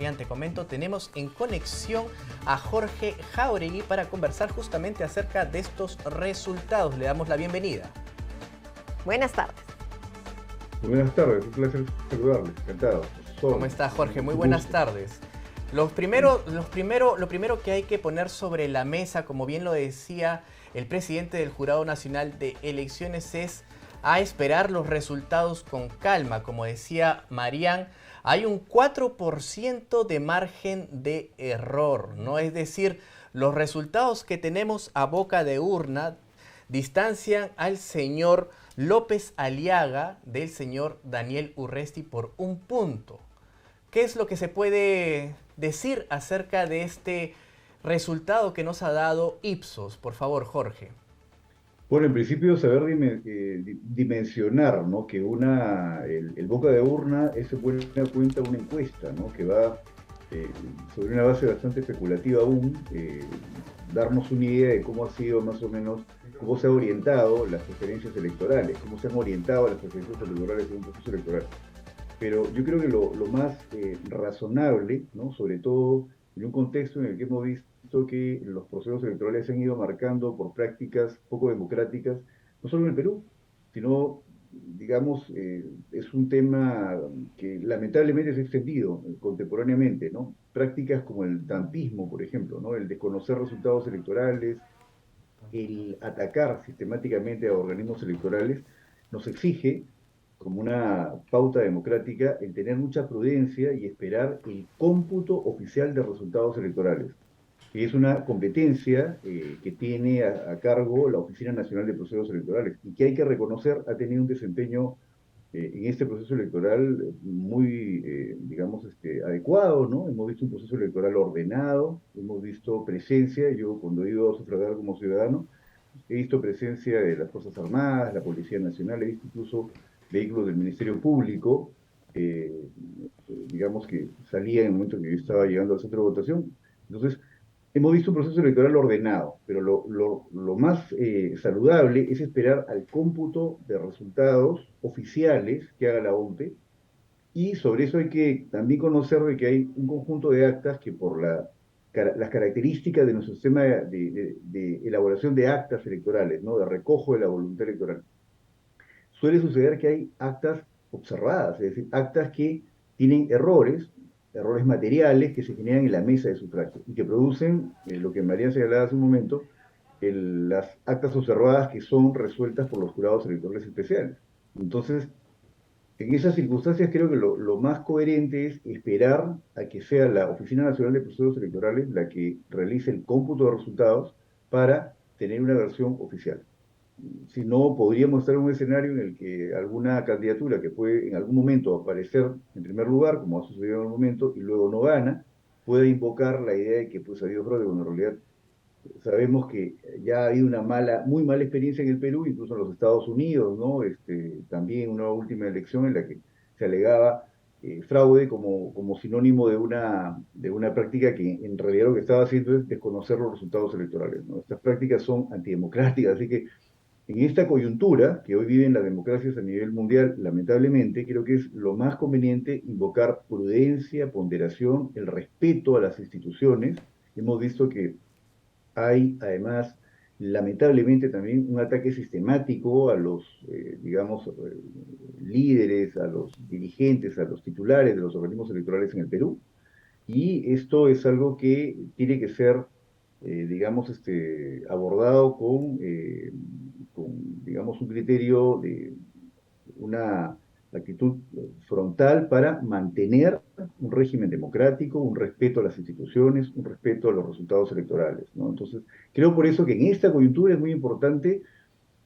Marian, te comento, tenemos en conexión a Jorge Jáuregui para conversar justamente acerca de estos resultados. Le damos la bienvenida. Buenas tardes. Buenas tardes, un placer saludarles, encantado. ¿Cómo está, Jorge? Muy buenas tardes. Lo primero que hay que poner sobre la mesa, como bien lo decía el presidente del Jurado Nacional de Elecciones, es a esperar los resultados con calma. Como decía Marian, hay un 4% de margen de error, ¿no? Es decir, los resultados que tenemos a boca de urna distancian al señor López Aliaga del señor Daniel Urresti por 1 punto. ¿Qué es lo que se puede decir acerca de este resultado que nos ha dado Ipsos? Por favor, Jorge. Bueno, en principio saber dimensionar, ¿no? Que el boca de urna es buena cuenta una encuesta, ¿no? Que va sobre una base bastante especulativa aún, darnos una idea de cómo ha sido más o menos, cómo se han orientado las preferencias electorales, cómo se han orientado las preferencias electorales en un proceso electoral. Pero yo creo que lo más razonable, ¿no? Sobre todo en un contexto en el que hemos visto que los procesos electorales se han ido marcando por prácticas poco democráticas, no solo en el Perú, sino, digamos, es un tema que lamentablemente se ha extendido contemporáneamente, ¿no? Prácticas como el trampismo, por ejemplo, ¿no? El desconocer resultados electorales, el atacar sistemáticamente a organismos electorales, nos exige como una pauta democrática el tener mucha prudencia y esperar el cómputo oficial de resultados electorales, que es una competencia que tiene a cargo la Oficina Nacional de Procesos Electorales y que hay que reconocer ha tenido un desempeño en este proceso electoral muy, digamos, adecuado, ¿no? Hemos visto un proceso electoral ordenado, hemos visto presencia, yo cuando he ido a sufragar como ciudadano, he visto presencia de las Fuerzas Armadas, la Policía Nacional, he visto incluso vehículos del Ministerio Público, digamos que salía en el momento en que yo estaba llegando al centro de votación. Entonces, hemos visto un proceso electoral ordenado, pero lo más saludable es esperar al cómputo de resultados oficiales que haga la OMPE, y sobre eso hay que también conocer de que hay un conjunto de actas que por las características de nuestro sistema de elaboración de actas electorales, ¿no? De recojo de la voluntad electoral, suele suceder que hay actas observadas, es decir, actas que tienen errores materiales que se generan en la mesa de sufragio y que producen lo que María señalaba hace un momento, las actas observadas que son resueltas por los jurados electorales especiales. Entonces, en esas circunstancias creo que lo más coherente es esperar a que sea la Oficina Nacional de Procesos Electorales la que realice el cómputo de resultados para tener una versión oficial. Si no, podríamos estar en un escenario en el que alguna candidatura que puede en algún momento aparecer en primer lugar, como ha sucedido en algún momento, y luego no gana, puede invocar la idea de que pues, ha habido fraude, cuando en realidad sabemos que ya ha habido una muy mala experiencia en el Perú, incluso en los Estados Unidos, ¿no? También una última elección en la que se alegaba fraude como sinónimo de una práctica que en realidad lo que estaba haciendo es desconocer los resultados electorales, ¿no? Estas prácticas son antidemocráticas, así que en esta coyuntura que hoy viven las democracias a nivel mundial, lamentablemente, creo que es lo más conveniente invocar prudencia, ponderación, el respeto a las instituciones. Hemos visto que hay, además, lamentablemente también un ataque sistemático a los, digamos, líderes, a los dirigentes, a los titulares de los organismos electorales en el Perú. Y esto es algo que tiene que ser, digamos, abordado con, digamos, un criterio de una actitud frontal para mantener un régimen democrático, un respeto a las instituciones, un respeto a los resultados electorales, ¿no? Entonces, creo por eso que en esta coyuntura es muy importante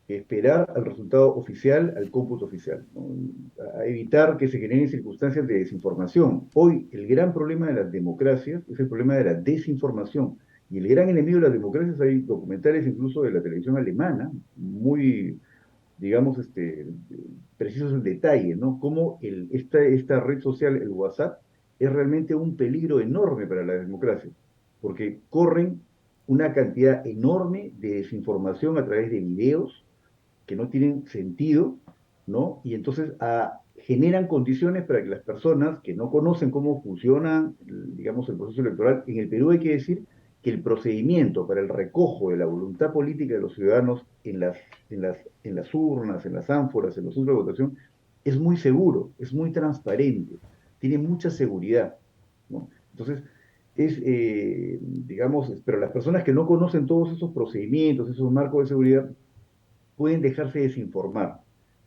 esperar al resultado oficial, al cómputo oficial, ¿no? A evitar que se generen circunstancias de desinformación. Hoy el gran problema de las democracias es el problema de la desinformación. Y el gran enemigo de las democracias, hay documentales incluso de la televisión alemana, muy, digamos, precisos en detalle, ¿no? Cómo esta red social, el WhatsApp, es realmente un peligro enorme para la democracia, porque corren una cantidad enorme de desinformación a través de videos que no tienen sentido, ¿no? Y entonces generan condiciones para que las personas que no conocen cómo funciona, digamos, el proceso electoral, en el Perú hay que decir que el procedimiento para el recojo de la voluntad política de los ciudadanos en las urnas, en las ánforas, en los centros de votación, es muy seguro, es muy transparente, tiene mucha seguridad, ¿no? Entonces, digamos, pero las personas que no conocen todos esos procedimientos, esos marcos de seguridad, pueden dejarse desinformar.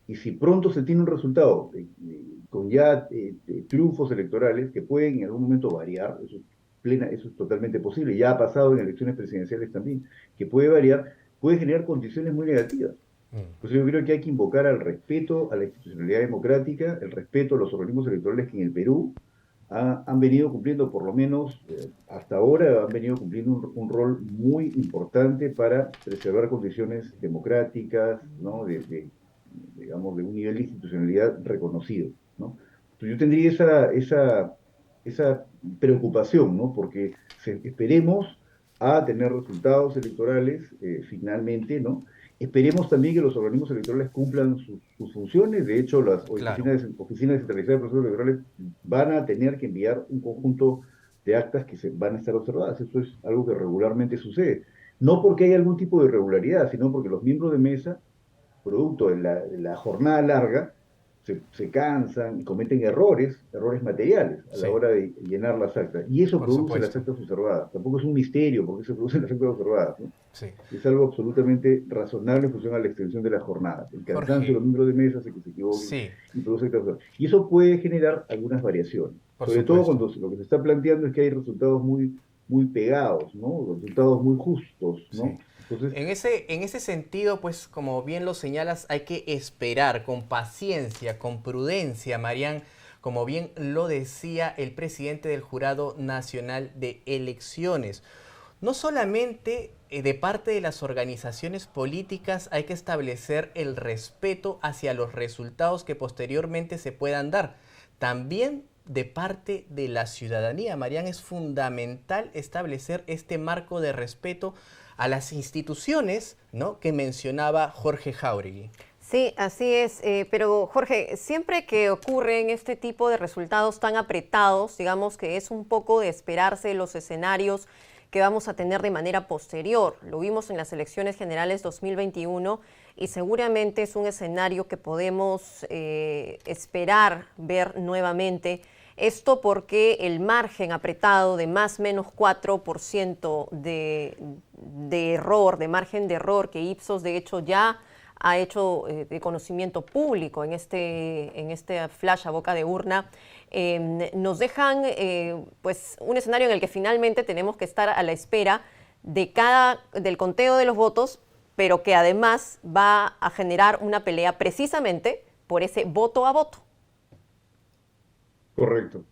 Y si pronto se tiene un resultado con ya triunfos electorales que pueden en algún momento variar, eso es totalmente posible, ya ha pasado en elecciones presidenciales también, que puede variar, puede generar condiciones muy negativas. Pues yo creo que hay que invocar al respeto a la institucionalidad democrática, el respeto a los organismos electorales que en el Perú han venido cumpliendo, por lo menos hasta ahora, han venido cumpliendo un rol muy importante para preservar condiciones democráticas, ¿no? Digamos, de un nivel de institucionalidad reconocido, ¿no? Entonces yo tendría esa preocupación, ¿no? Porque esperemos a tener resultados electorales finalmente, ¿no? Esperemos también que los organismos electorales cumplan sus funciones. De hecho, las Claro, oficinas descentralizadas de procesos electorales van a tener que enviar un conjunto de actas que van a estar observadas. Esto es algo que regularmente sucede. No porque haya algún tipo de irregularidad, sino porque los miembros de mesa, producto de la jornada larga, se cansan y cometen errores materiales a la sí, hora de llenar las actas. Y eso por produce las supuesto. actas observadas. Tampoco es un misterio porque se producen las actas observadas, ¿no? Sí. Es algo absolutamente razonable en función a la extensión de la jornada. El cansancio de Jorge, los miembros de mesa hace que se equivoquen sí, y produce actas observadas. Y eso puede generar algunas variaciones. por Sobre todo supuesto. cuando lo que se está planteando es que hay resultados muy pegados, ¿no? Resultados muy justos, Sí. ¿no? Entonces, En ese sentido, pues como bien lo señalas, hay que esperar con paciencia, con prudencia, Marián, como bien lo decía el presidente del Jurado Nacional de Elecciones. No solamente de parte de las organizaciones políticas hay que establecer el respeto hacia los resultados que posteriormente se puedan dar, también de parte de la ciudadanía. Marián, es fundamental establecer este marco de respeto a las instituciones, ¿no?, que mencionaba Jorge Jáuregui. Sí, así es. Pero Jorge, siempre que ocurren este tipo de resultados tan apretados, digamos que es un poco de esperarse los escenarios que vamos a tener de manera posterior. Lo vimos en las elecciones generales 2021 y seguramente es un escenario que podemos esperar ver nuevamente. Esto porque el margen apretado de más o menos 4% de error, de margen de error, que Ipsos de hecho ya ha hecho de conocimiento público en este flash a boca de urna, nos dejan pues un escenario en el que finalmente tenemos que estar a la espera del conteo de los votos, pero que además va a generar una pelea precisamente por ese voto a voto. correcto.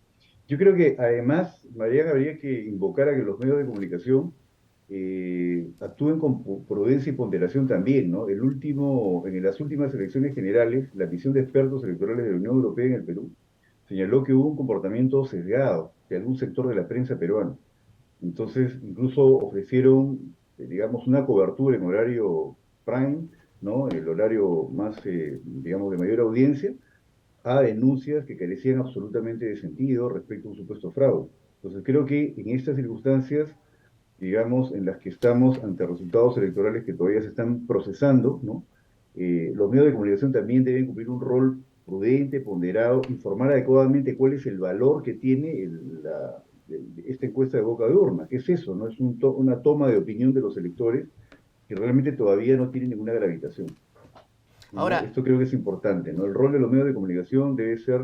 Yo creo que además, Mariana, habría que invocar a que los medios de comunicación actúen con prudencia y ponderación también, ¿no? En las últimas elecciones generales, la misión de expertos electorales de la Unión Europea en el Perú señaló que hubo un comportamiento sesgado de algún sector de la prensa peruana. Entonces, incluso ofrecieron, digamos, una cobertura en horario prime, ¿no? El horario más, digamos, de mayor audiencia, a denuncias que carecían absolutamente de sentido respecto a un supuesto fraude. Entonces, creo que en estas circunstancias, digamos, en las que estamos ante resultados electorales que todavía se están procesando, ¿no? Los medios de comunicación también deben cumplir un rol prudente, ponderado, informar adecuadamente cuál es el valor que tiene esta encuesta de boca de urna. ¿Qué es eso? ¿No? Es una toma de opinión de los electores que realmente todavía no tiene ninguna gravitación, ¿no? Ahora, Esto creo que es importante, ¿no? El rol de los medios de comunicación debe ser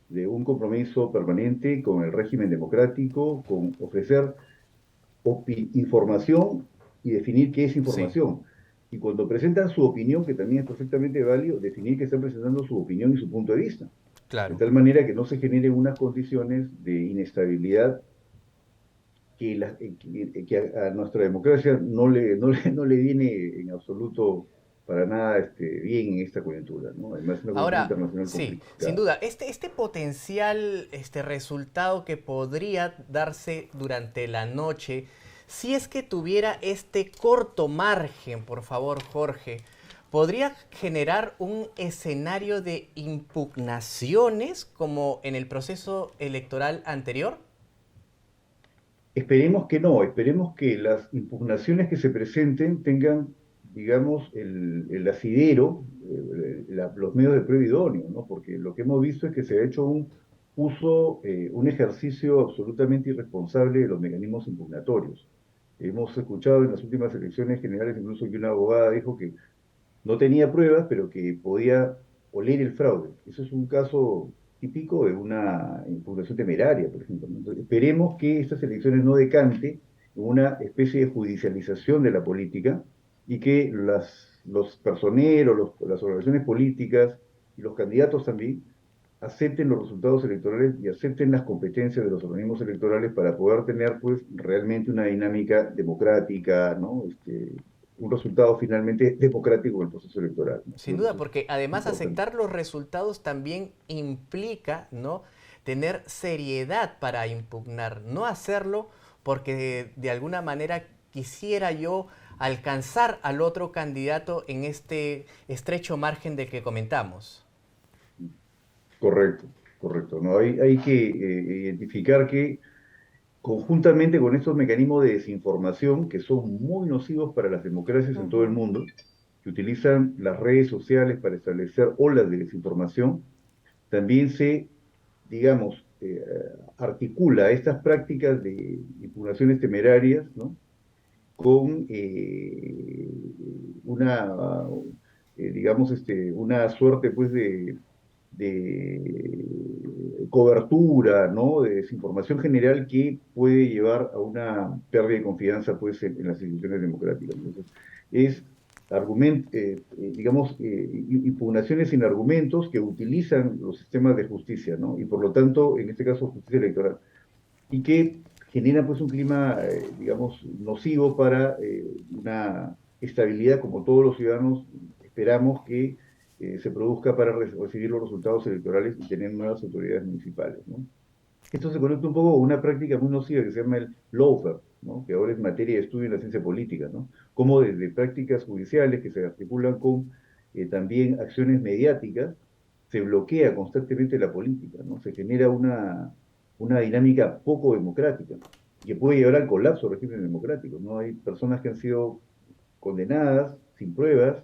de un compromiso permanente con el régimen democrático, con ofrecer información y definir qué es sí, información. Y cuando presentan su opinión, que también es perfectamente válido, definir que están presentando su opinión y su punto de vista. De claro. tal manera que no se generen unas condiciones de inestabilidad que a nuestra democracia no le viene en absoluto para nada bien en esta coyuntura, ¿no? Además, es una coyuntura Ahora, internacional sí, sin complicada. duda, este potencial resultado que podría darse durante la noche, si es que tuviera este corto margen, por favor, Jorge, ¿podría generar un escenario de impugnaciones como en el proceso electoral anterior? Esperemos que no, esperemos que las impugnaciones que se presenten tengan, digamos, el asidero, los medios de prueba idóneo, ¿no? Porque lo que hemos visto es que se ha hecho un uso, un ejercicio absolutamente irresponsable de los mecanismos impugnatorios. Hemos escuchado en las últimas elecciones generales incluso que una abogada dijo que no tenía pruebas, pero que podía oler el fraude. Eso es un caso típico de una impugnación temeraria, por ejemplo, ¿no? Entonces, esperemos que estas elecciones no decante en una especie de judicialización de la política y que los personeros, las organizaciones políticas y los candidatos también acepten los resultados electorales y acepten las competencias de los organismos electorales para poder tener pues realmente una dinámica democrática, ¿no? Un resultado finalmente democrático del proceso electoral, ¿no? Sin Creo que duda, eso es porque además importante. aceptar los resultados también implica, ¿no?, tener seriedad para impugnar, no hacerlo porque de alguna manera quisiera yo alcanzar al otro candidato en este estrecho margen del que comentamos. Correcto, correcto. ¿No? Hay que identificar que conjuntamente con estos mecanismos de desinformación, que son muy nocivos para las democracias en todo el Ujú. mundo, que utilizan las redes sociales para establecer olas de desinformación, también se, digamos, articula estas prácticas de impugnaciones temerarias, ¿no? Con una, digamos, una suerte, pues, de cobertura, ¿no? De desinformación general que puede llevar a una pérdida de confianza, pues, en las instituciones democráticas. Entonces, es digamos, impugnaciones sin argumentos que utilizan los sistemas de justicia, ¿no? Y por lo tanto, en este caso, justicia electoral y que genera pues un clima, digamos, nocivo para una estabilidad como todos los ciudadanos esperamos que se produzca para recibir los resultados electorales y tener nuevas autoridades municipales, ¿no? Esto se conecta un poco con una práctica muy nociva que se llama el lawfare, ¿no? Que ahora es materia de estudio en la ciencia política, ¿no? Como desde prácticas judiciales que se articulan con también acciones mediáticas, se bloquea constantemente la política, ¿no? Se genera una dinámica poco democrática que puede llevar al colapso del régimen democrático, ¿no? Hay personas que han sido condenadas sin pruebas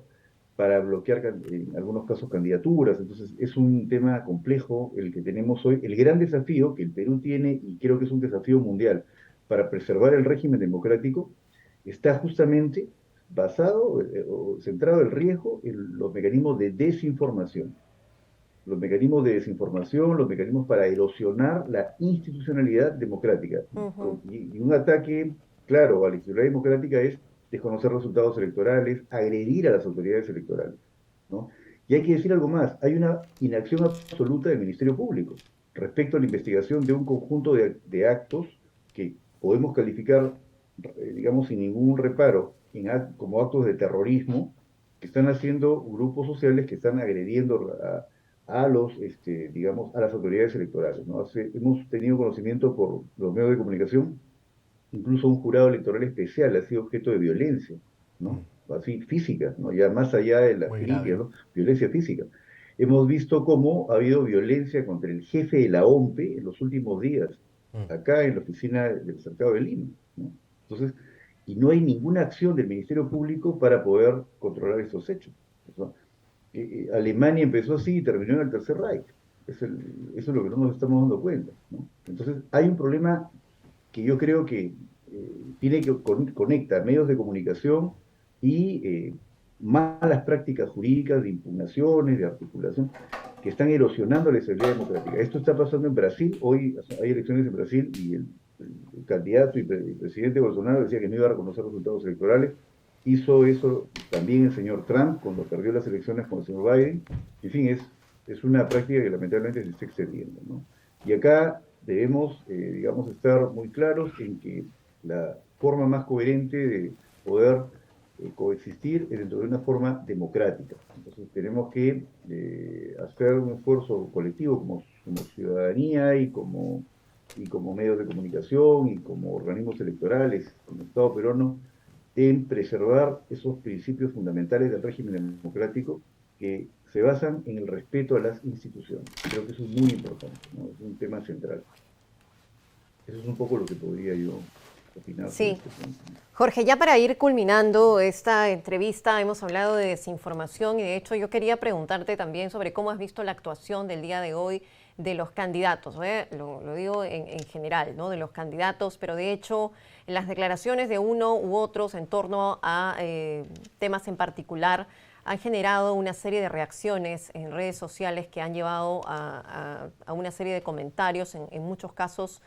para bloquear en algunos casos candidaturas. Entonces es un tema complejo el que tenemos hoy. El gran desafío que el Perú tiene, y creo que es un desafío mundial, para preservar el régimen democrático, está justamente basado o centrado el riesgo en los mecanismos de desinformación. Los mecanismos de desinformación, los mecanismos para erosionar la institucionalidad democrática. Ujú. Y un ataque, claro, a la institucionalidad democrática es desconocer resultados electorales, agredir a las autoridades electorales, ¿no? Y hay que decir algo más, hay una inacción absoluta del Ministerio Público respecto a la investigación de un conjunto de actos que podemos calificar, digamos, sin ningún reparo, como actos de terrorismo que están haciendo grupos sociales que están agrediendo a los, digamos, a las autoridades electorales, ¿no? Hemos tenido conocimiento por los medios de comunicación, incluso un jurado electoral especial ha sido objeto de violencia, ¿no? Así, física, ¿no? Ya más allá de las Muy críticas, grave. ¿no? Violencia física. Hemos visto cómo ha habido violencia contra el jefe de la OMPE en los últimos días, Mm. acá en la oficina del Cercado de Lima, ¿no? Entonces, y no hay ninguna acción del Ministerio Público para poder controlar estos hechos. O sea, Alemania empezó así y terminó en el Tercer Reich. Eso es lo que no nos estamos dando cuenta, ¿no? Entonces, hay un problema que yo creo que tiene que conecta medios de comunicación y malas prácticas jurídicas de impugnaciones, de articulación, que están erosionando la estabilidad democrática. Esto está pasando en Brasil, hoy hay elecciones en Brasil y el candidato y presidente Bolsonaro decía que no iba a reconocer resultados electorales, hizo eso también el señor Trump cuando perdió las elecciones con el señor Biden, en fin, es una práctica que lamentablemente se está excediendo, ¿no? Y acá debemos, digamos, estar muy claros en que la forma más coherente de poder coexistir es dentro de una forma democrática. Entonces tenemos que hacer un esfuerzo colectivo como ciudadanía y como medios de comunicación y como organismos electorales, como Estado peruano, en preservar esos principios fundamentales del régimen democrático que se basan en el respeto a las instituciones. Creo que eso es muy importante, ¿no? Es un tema central. Eso es un poco lo que podría yo opinar sobre Sí. este punto, ¿no? Jorge, ya para ir culminando esta entrevista, hemos hablado de desinformación y de hecho yo quería preguntarte también sobre cómo has visto la actuación del día de hoy de los candidatos, ¿eh? Lo digo en general, ¿no? De los candidatos, pero de hecho las declaraciones de uno u otros en torno a temas en particular han generado una serie de reacciones en redes sociales que han llevado a una serie de comentarios, en muchos casos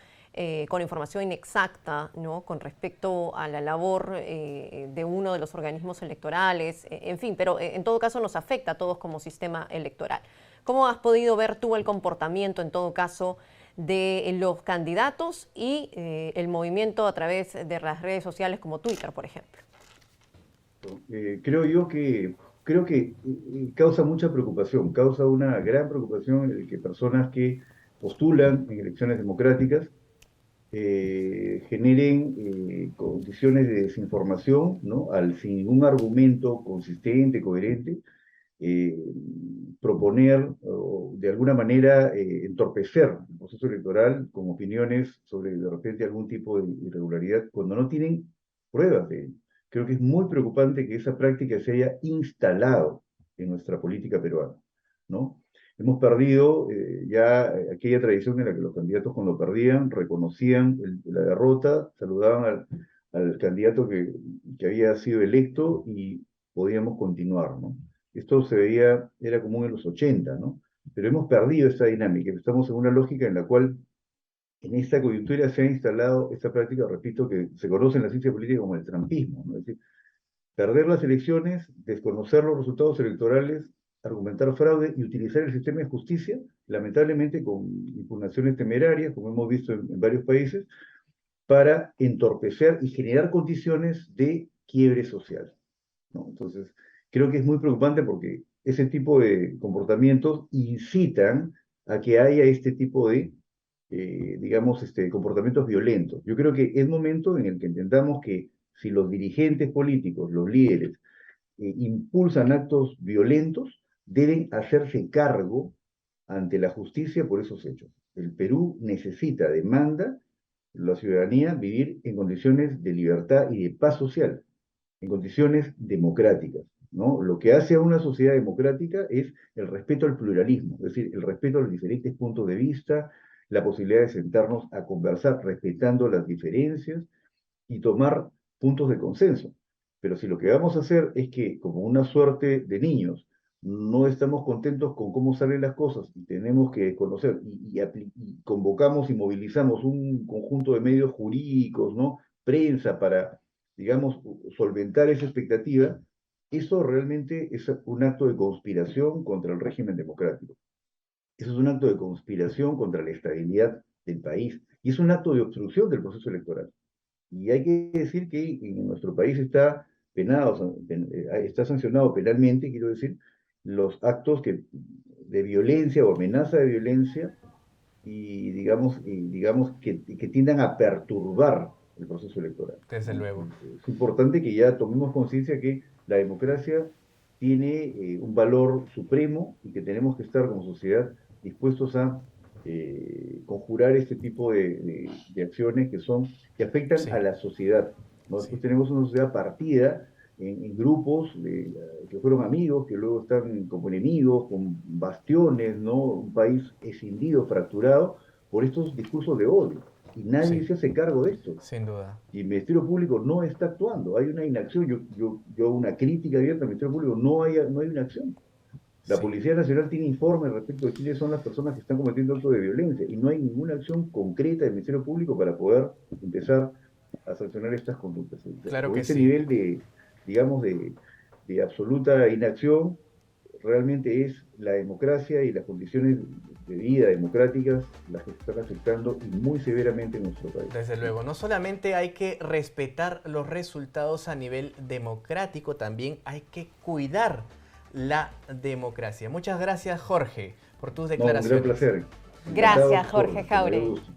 con información inexacta, ¿no? Con respecto a la labor de uno de los organismos electorales, en fin, pero en todo caso nos afecta a todos como sistema electoral. ¿Cómo has podido ver tú el comportamiento, en todo caso, de los candidatos y el movimiento a través de las redes sociales como Twitter, por ejemplo? Creo que causa mucha preocupación, causa una gran preocupación el que personas que postulan en elecciones democráticas generen condiciones de desinformación, ¿no? Sin ningún argumento consistente, coherente, eh, proponer o de alguna manera entorpecer el proceso electoral con opiniones sobre de repente algún tipo de irregularidad cuando no tienen pruebas de ello. Creo que es muy preocupante que esa práctica se haya instalado en nuestra política peruana, ¿no? Hemos perdido ya aquella tradición en la que los candidatos cuando perdían reconocían la derrota, saludaban al candidato que había sido electo y podíamos continuar, ¿no? Esto se veía, era común en los 80, ¿no? Pero hemos perdido esta dinámica, estamos en una lógica en la cual en esta coyuntura se ha instalado esta práctica, repito, que se conoce en la ciencia política como el trampismo, ¿no? Es decir, perder las elecciones, desconocer los resultados electorales, argumentar fraude y utilizar el sistema de justicia, lamentablemente con impugnaciones temerarias, como hemos visto en varios países, para entorpecer y generar condiciones de quiebre social, ¿no? Entonces, creo que es muy preocupante porque ese tipo de comportamientos incitan a que haya este tipo de, digamos, comportamientos violentos. Yo creo que es momento en el que entendamos que si los dirigentes políticos, los líderes, impulsan actos violentos, deben hacerse cargo ante la justicia por esos hechos. El Perú necesita, demanda la ciudadanía vivir en condiciones de libertad y de paz social, en condiciones democráticas, ¿no? Lo que hace a una sociedad democrática es el respeto al pluralismo, es decir, el respeto a los diferentes puntos de vista, la posibilidad de sentarnos a conversar respetando las diferencias y tomar puntos de consenso. Pero si lo que vamos a hacer es que, como una suerte de niños, no estamos contentos con cómo salen las cosas y tenemos que conocer y convocamos y movilizamos un conjunto de medios jurídicos, ¿no? Prensa para, digamos, solventar esa expectativa, eso realmente es un acto de conspiración contra el régimen democrático. Eso es un acto de conspiración contra la estabilidad del país y es un acto de obstrucción del proceso electoral. Y hay que decir que en nuestro país está penado, está sancionado penalmente, quiero decir, los actos de violencia o amenaza de violencia y digamos que tiendan a perturbar el proceso electoral, Desde ¿no? luego. Es importante que ya tomemos conciencia que la democracia tiene un valor supremo y que tenemos que estar como sociedad dispuestos a conjurar este tipo de acciones que afectan a Sí, la sociedad, ¿no? sí. Después tenemos una sociedad partida en grupos que fueron amigos, que luego están como enemigos, con bastiones, ¿no? Un país escindido, fracturado por estos discursos de odio. Y nadie Sí, se hace cargo de esto. sin duda. Y el Ministerio Público no está actuando. Hay una inacción. Yo una crítica abierta al Ministerio Público. No hay una acción. La Sí. Policía Nacional tiene informes respecto de quiénes son las personas que están cometiendo actos de violencia y no hay ninguna acción concreta del Ministerio Público para poder empezar a sancionar estas conductas. Claro Con que este sí. nivel digamos, de absoluta inacción, realmente es la democracia y las condiciones de vida democráticas las que se están afectando y muy severamente en nuestro país. Desde luego, no solamente hay que respetar los resultados a nivel democrático, también hay que cuidar la democracia. Muchas gracias, Jorge, por tus No, un gran declaraciones. placer. Gracias, Encantado, Jorge con mayor Jauregui. gusto.